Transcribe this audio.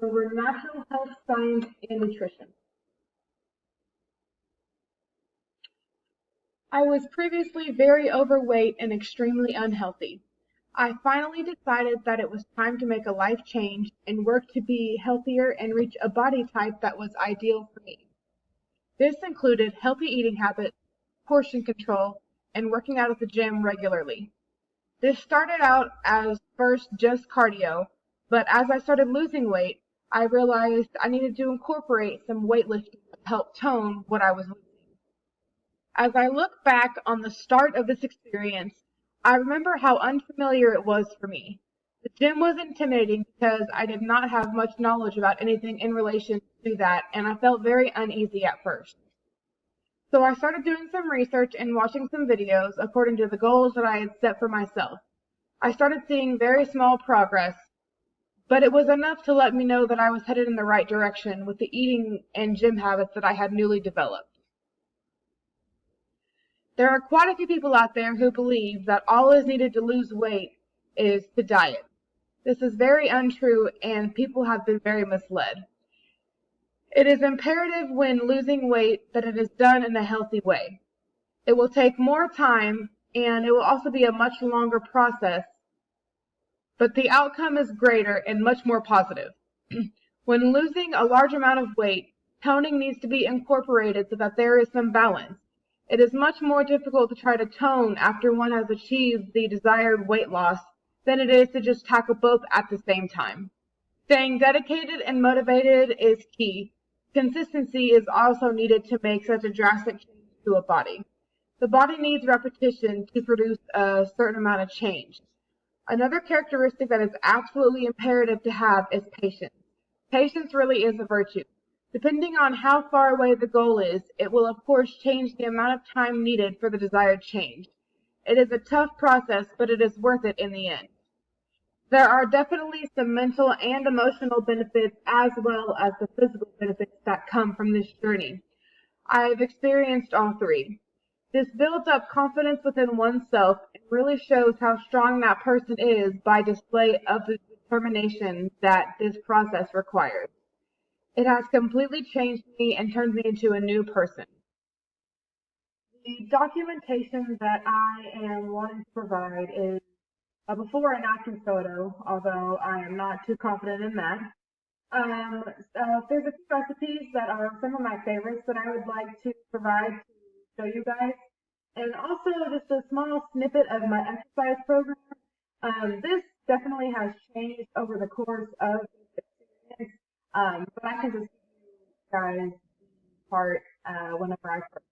over natural health science and nutrition. I was previously very overweight and extremely unhealthy. I finally decided that it was time to make a life change and work to be healthier and reach a body type that was ideal for me. This included healthy eating habits, portion control, and working out at the gym regularly. This started out as first just cardio, but as I started losing weight, I realized I needed to incorporate some weightlifting to help tone what I was losing. As I look back on the start of this experience, I remember how unfamiliar it was for me. The gym was intimidating because I did not have much knowledge about anything in relation to that, and I felt very uneasy at first. So I started doing some research and watching some videos according to the goals that I had set for myself. I started seeing very small progress, but it was enough to let me know that I was headed in the right direction with the eating and gym habits that I had newly developed. There are quite a few people out there who believe that all is needed to lose weight is to diet. This is very untrue, and people have been very misled. It is imperative when losing weight that it is done in a healthy way. It will take more time, and it will also be a much longer process, but the outcome is greater and much more positive. When losing a large amount of weight, toning needs to be incorporated so that there is some balance. It is much more difficult to try to tone after one has achieved the desired weight loss than it is to just tackle both at the same time. Staying dedicated and motivated is key. Consistency is also needed to make such a drastic change to a body. The body needs repetition to produce a certain amount of change. Another characteristic that is absolutely imperative to have is patience. Patience really is a virtue. Depending on how far away the goal is, it will of course change the amount of time needed for the desired change. It is a tough process, but it is worth it in the end. There are definitely some mental and emotional benefits as well as the physical benefits that come from this journey. I've experienced all three. This builds up confidence within oneself and really shows how strong that person is by display of the determination that this process requires. It has completely changed me and turned me into a new person. The documentation that I am wanting to provide is a before and after photo, although I am not too confident in that. There's a few recipes that are some of my favorites that I would like to provide to show you guys. And also just a small snippet of my exercise program. This definitely has changed over the course of this experience, but I can just give you guys the part whenever I first